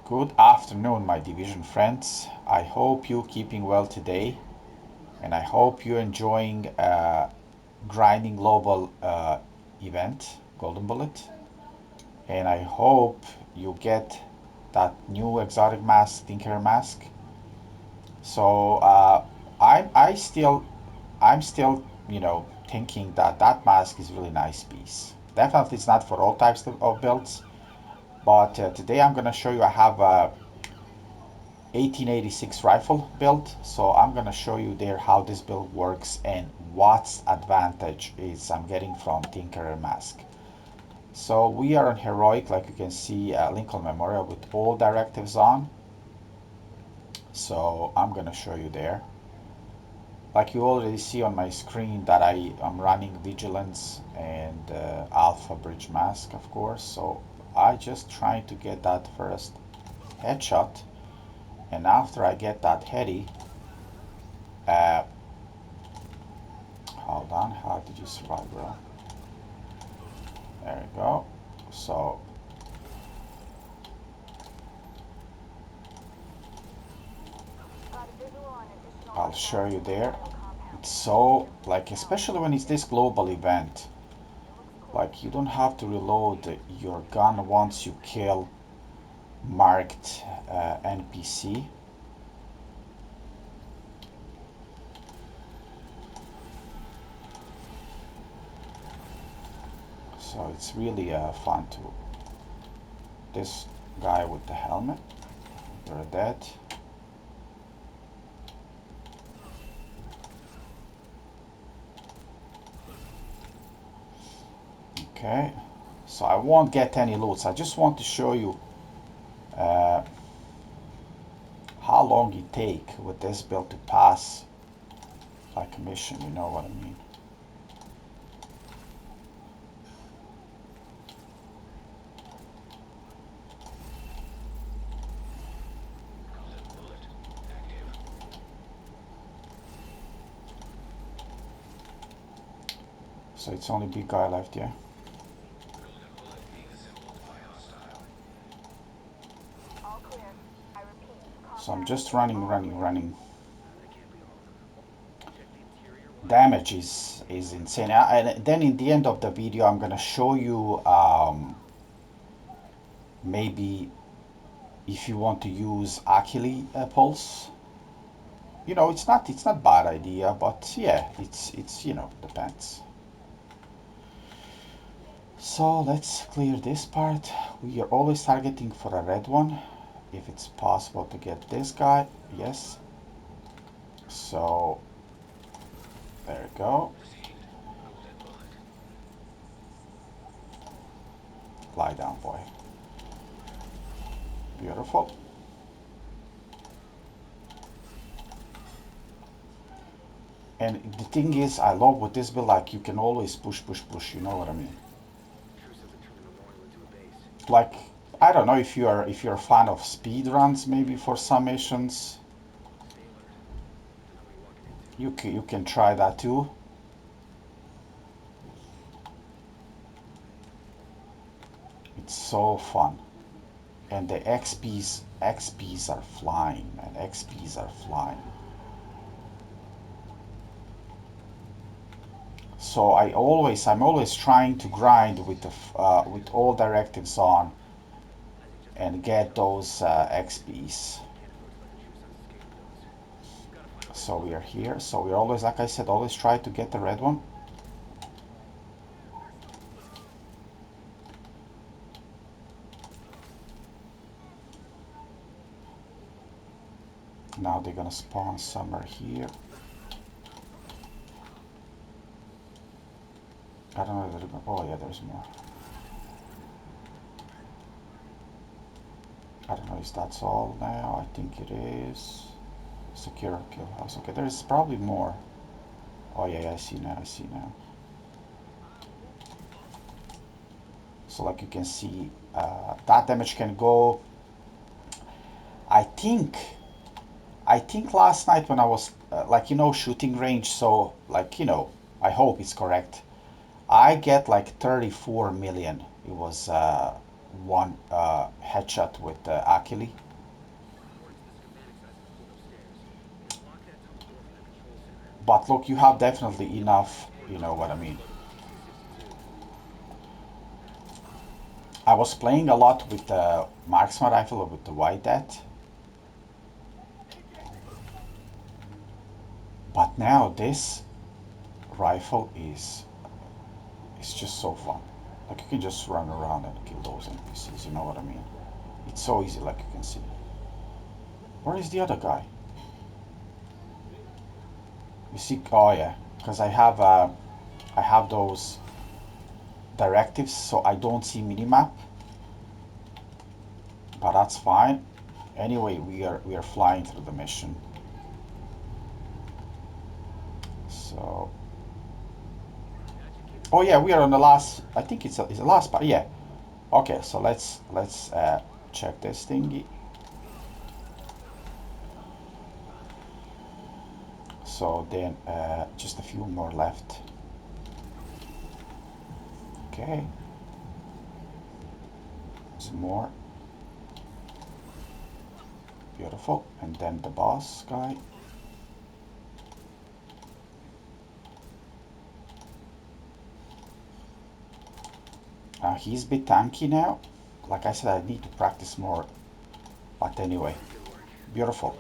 Good afternoon, my division friends. I hope you're keeping well today, and I hope you're enjoying grinding global event, Golden Bullet. And I hope you get that new exotic mask, Tinker mask. So I still, I'm still, thinking that that mask is really nice piece. Definitely, it's not for all types of builds, but today I'm gonna show you. I have a 1886 rifle build, so I'm gonna show you there how this build works and what's advantage is I'm getting from Tinkerer Mask. So we are on heroic, like you can see, Lincoln Memorial with all directives on. So I'm gonna show you there. Like you already see on my screen that I am running Vigilance and Alpha Bridge Mask, of course. So I just trying to get that first headshot, and after I get that heady, uh, hold on, how did you survive, bro? There we go. So I'll show you there. It's so, like, especially when it's this global event, like you don't have to reload your gun once you kill marked NPC. So it's really fun to. This guy with the helmet, you're dead. Okay, so I won't get any loots. I just want to show you uh, how long it take with this build to pass like a mission, you know what I mean. So it's only big guy left, yeah. So I'm just running. Damage is insane. And then in the end of the video, I'm gonna show you maybe if you want to use Achille pulse. You know, it's not bad idea, but yeah, it's depends. So let's clear this part. We are always targeting for a red one. If it's possible to get this guy, yes. So there we go. Lie down, boy. Beautiful. And the thing is, I love with this build, like you can always push, you know what I mean? Like, I don't know if you're a fan of speed runs maybe for some missions. You can try that too. It's so fun. And the XPs are flying, man. XPs are flying. So I'm always trying to grind with with all directives on and get those XPs. So we are here. So we always, like I said, always try to get the red one. Now they're gonna spawn somewhere here. I don't know if there's, oh yeah, there's more. I don't know if that's all now. I think it is. Secure kill house. Okay, there's probably more. Oh yeah, I see now. So like you can see, that damage can go. I think, I think last night when I was like shooting range. So like I hope it's correct. I get like 34 million. It was one headshot with the Akili. But look, you have definitely enough, you know what I mean. I was playing a lot with the marksman rifle or with the white dot, but now this rifle is just so fun. Like you can just run around and kill those NPCs, you know what I mean? It's so easy, like you can see. Where is the other guy? You see? Oh yeah, because I have those directives, so I don't see minimap, but that's fine. Anyway, we are flying through the mission. So, oh yeah, we are on the last. I think it's the last part. Yeah. Okay, so let's check this thingy. So then, just a few more left. Okay, some more. Beautiful. And then the boss guy. He's a bit tanky now. Like I said, I need to practice more. But anyway, beautiful.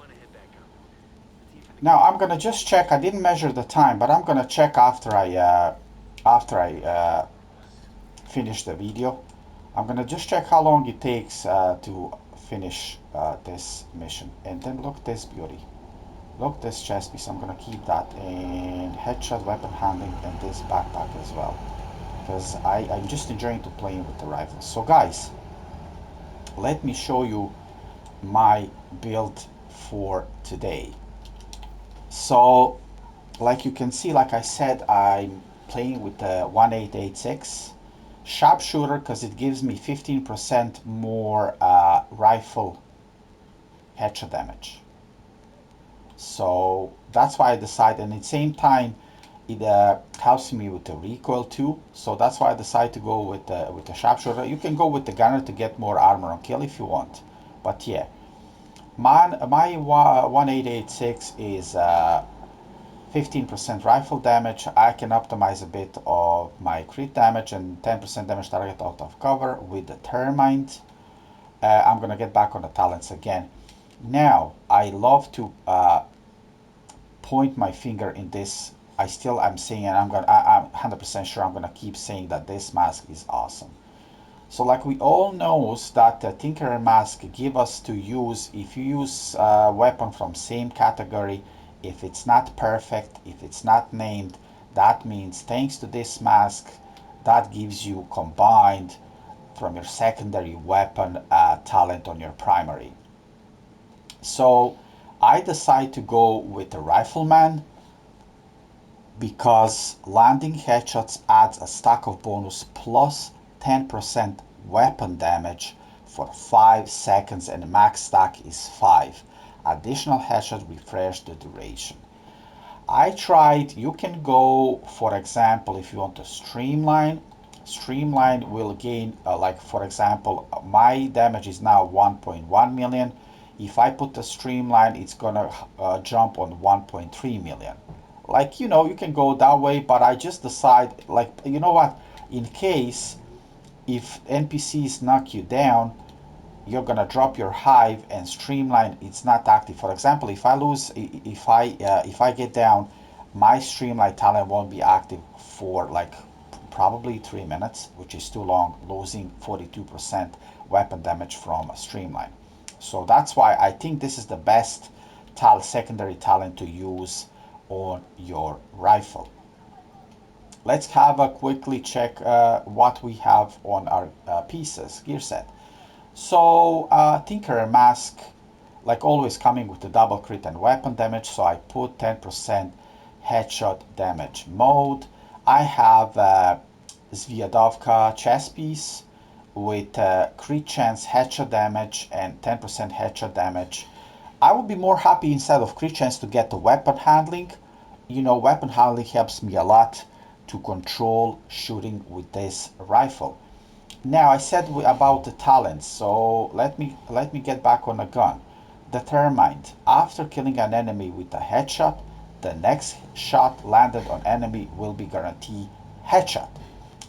Now I'm gonna just check. I didn't measure the time, but I'm gonna check after I finish the video. I'm gonna just check how long it takes to finish this mission. And then look this beauty. Look this chest piece. I'm gonna keep that, and headshot, weapon handling, and this backpack as well, because I'm just enjoying to playing with the rifles. So guys, let me show you my build for today. So like you can see, like I said, I'm playing with the 1886 sharpshooter because it gives me 15% more rifle headshot damage. So that's why I decided, and at the same time it helps me with the recoil too. So that's why I decided to go with the sharpshooter. You can go with the gunner to get more armor on kill if you want, but yeah, my 1886 is 15% rifle damage. I can optimize a bit of my crit damage and 10% damage target out of cover with the termite. I'm gonna get back on the talents again. Now I love to point my finger in this. I'm saying, and I'm 100% sure I'm gonna keep saying that this mask is awesome. So like we all knows that the Tinkerer mask give us to use, if you use a weapon from same category, if it's not perfect, if it's not named, that means thanks to this mask, that gives you combined from your secondary weapon talent on your primary. So I decide to go with the rifleman because landing headshots adds a stack of bonus plus 10% weapon damage for 5 seconds and the max stack is 5. Additional headshot refresh the duration. I tried, you can go, for example, if you want to streamline will gain, like for example, my damage is now 1.1 million. If I put the streamline, it's gonna jump on 1.3 million. Like, you know, you can go that way, but I just decide, like, you know what, in case if NPCs knock you down, you're gonna drop your hive and streamline it's not active. For example, if I lose, if I get down, my streamline talent won't be active for like probably 3 minutes, which is too long, losing 42% weapon damage from a streamline. So that's why I think this is the best secondary talent to use on your rifle. Let's have a quickly check what we have on our pieces, gear set. So Tinkerer mask, like always, coming with the double crit and weapon damage. So I put 10% headshot damage mode. I have Zviadovka chest piece with crit chance headshot damage and 10% headshot damage. I would be more happy instead of crit chance to get the weapon handling. You know, weapon handling helps me a lot to control shooting with this rifle. Now I said about the talents, so let me get back on a gun. Determined. After killing an enemy with a headshot, the next shot landed on enemy will be guaranteed headshot.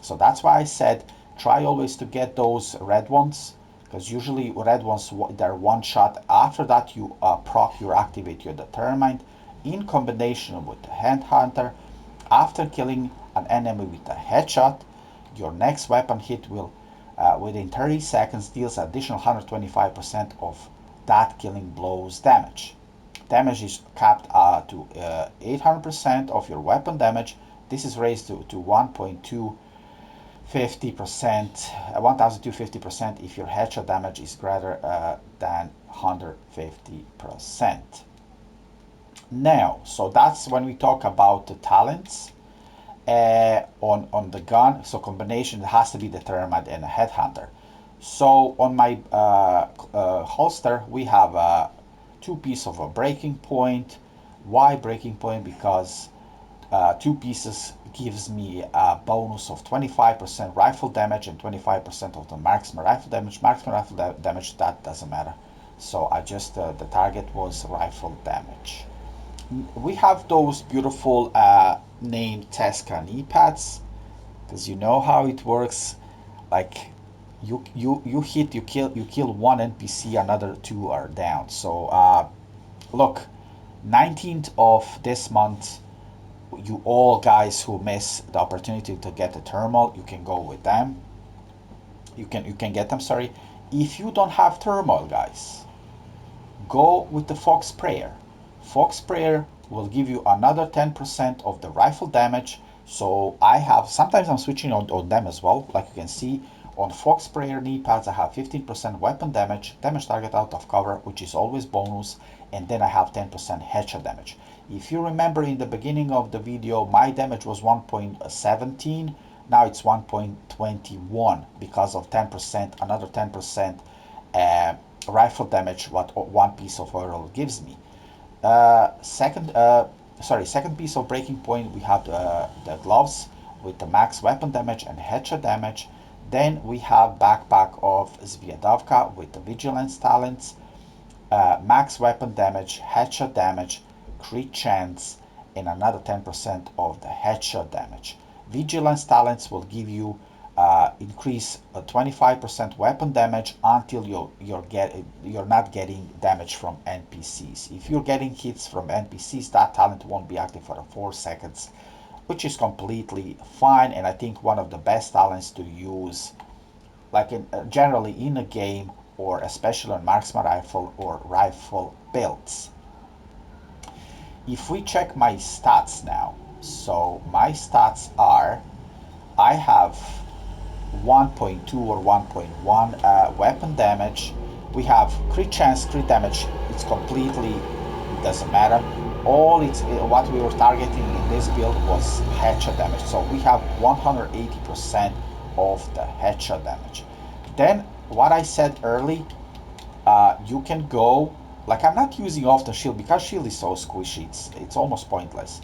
So that's why I said try always to get those red ones, because usually red ones they're one shot. After that you proc, you activate your determined in combination with the handhunter. After killing an enemy with a headshot, your next weapon hit will within 30 seconds deals additional 125% of that killing blow's damage. Damage is capped to 800% of your weapon damage. This is raised to 1,250%, 1,250% if your headshot damage is greater than 150%. Now, so that's when we talk about the talents on the gun. So combination, it has to be determined in a headhunter. So on my holster, we have two pieces of a breaking point. Why breaking point? Because two pieces gives me a bonus of 25% rifle damage and 25% of the marksman rifle damage. Marksman rifle damage, that doesn't matter. So I just, the target was rifle damage. We have those beautiful named Tesca knee pads, because you know how it works. Like you hit, you kill one NPC, another two are down. So look, 19th of this month, you all guys who miss the opportunity to get the thermal, you can go with them. You can get them. Sorry, if you don't have thermal, guys, go with the Fox Sprayer. Fox Sprayer will give you another 10% of the rifle damage. So I have, sometimes I'm switching on them as well. Like you can see on Fox Sprayer knee pads, I have 15% weapon damage, damage target out of cover, which is always bonus, and then I have 10% headshot damage. If you remember in the beginning of the video, my damage was 1.17, now it's 1.21 because of 10%, another 10% rifle damage what one piece of oil gives me. Second piece of breaking point, we have the gloves with the max weapon damage and headshot damage. Then we have backpack of Zviadovka with the vigilance talents, max weapon damage, headshot damage, crit chance, and another 10% of the headshot damage. Vigilance talents will give you increase 25% weapon damage until you're not getting damage from NPCs. If you're getting hits from NPCs, that talent won't be active for 4 seconds, which is completely fine, and I think one of the best talents to use, like generally in a game, or especially on marksman rifle or rifle builds. If we check my stats now, so my stats are, I have 1.2 or 1.1 weapon damage. We have crit chance, crit damage. It's completely, it doesn't matter. All it's what we were targeting in this build was headshot damage. So we have 180% of the headshot damage. Then what I said early, you can go, like I'm not using often shield because shield is so squishy. It's almost pointless.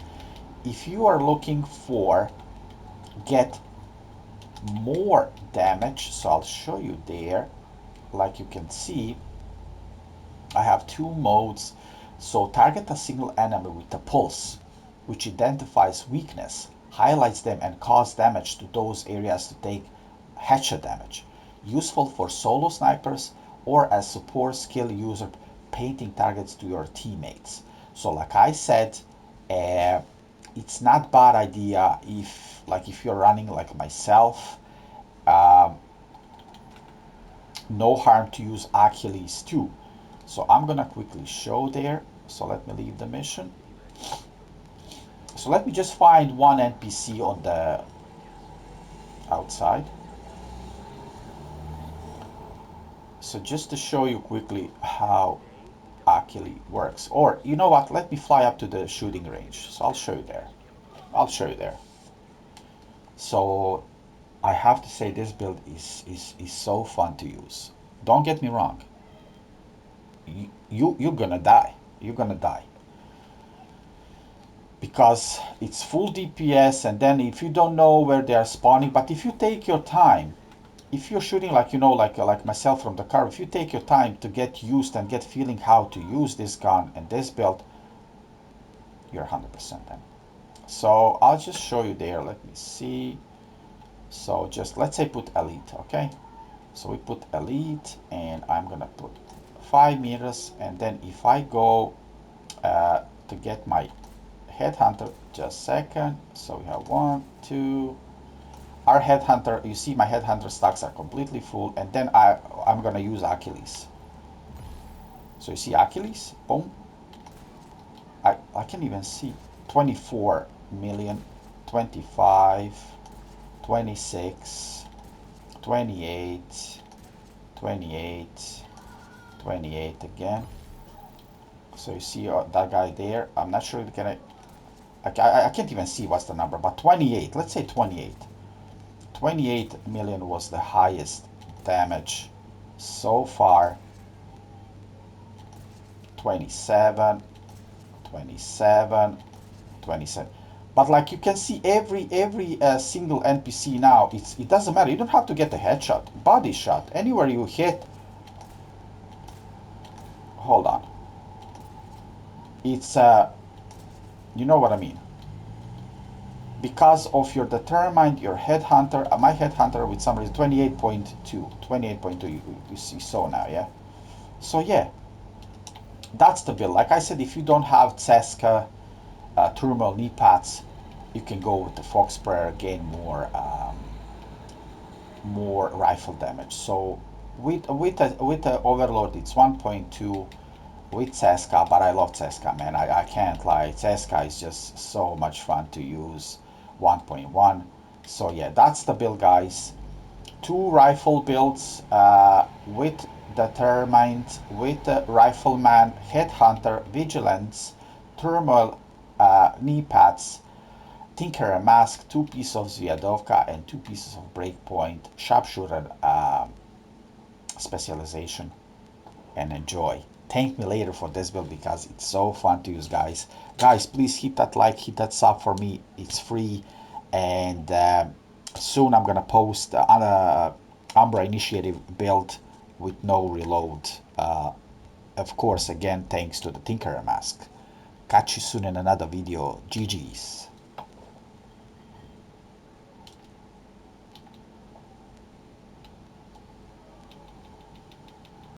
If you are looking for get more damage, so I'll show you there. Like you can see, I have two modes. So target a single enemy with a pulse, which identifies weakness, highlights them, and cause damage to those areas to take headshot damage. Useful for solo snipers or as support skill user painting targets to your teammates. So like I said, it's not bad idea if you're running like myself. Um, no harm to use Achilles too. So I'm gonna quickly show there. So let me leave the mission. So let me just find one NPC on the outside. So just to show you quickly how Achilles works. Or you know what? Let me fly up to the shooting range. So I'll show you there. I'll show you there. So I have to say this build is so fun to use. Don't get me wrong. You're gonna die. You're gonna die because it's full DPS, and then if you don't know where they are spawning, but if you take your time if you're shooting like like myself from the car, if you take your time to get used and get feeling how to use this gun and this build, you're 100% in. So I'll just show you there. Let me see. So just let's say put elite, okay? So we put elite, and I'm gonna put 5 meters, and then if I go to get my headhunter, just a second. So we have 1, 2. Our headhunter, you see my headhunter stacks are completely full, and then I'm gonna use Achilles. So you see Achilles, boom. I can even see 24 million, 25, 26, 28, 28, 28 again. So you see that guy there. I'm not sure I can't even see what's the number, but 28. Let's say 28. 28 million was the highest damage so far. 27, 27, 27. But like you can see, every single NPC now, it doesn't matter. You don't have to get a headshot, body shot. Anywhere you hit, hold on. It's you know what I mean. Because of your determined, your headhunter, my headhunter with some reason 28.2, 28.2. You see, so now, yeah. So yeah, that's the build. Like I said, if you don't have Cesca thermal knee pads, you can go with the Fox Sprayer, gain more rifle damage. So with the Overlord, it's 1.2 with Cesca, but I love Cesca, man. I can't lie. Cesca is just so much fun to use. 1.1. So yeah, that's the build, guys. Two rifle builds with determined, with the rifleman, headhunter, vigilance, thermal knee pads, tinkerer mask, 2 pieces of Zviadovka, and 2 pieces of breakpoint sharpshooter specialization. And enjoy. Thank me later for this build because it's so fun to use, guys. Guys, please hit that like, hit that sub for me. It's free, and soon I'm gonna post on a Umbra Initiative build with no reload. Of course, again, thanks to the Tinkerer mask. Catch you soon in another video. GG's.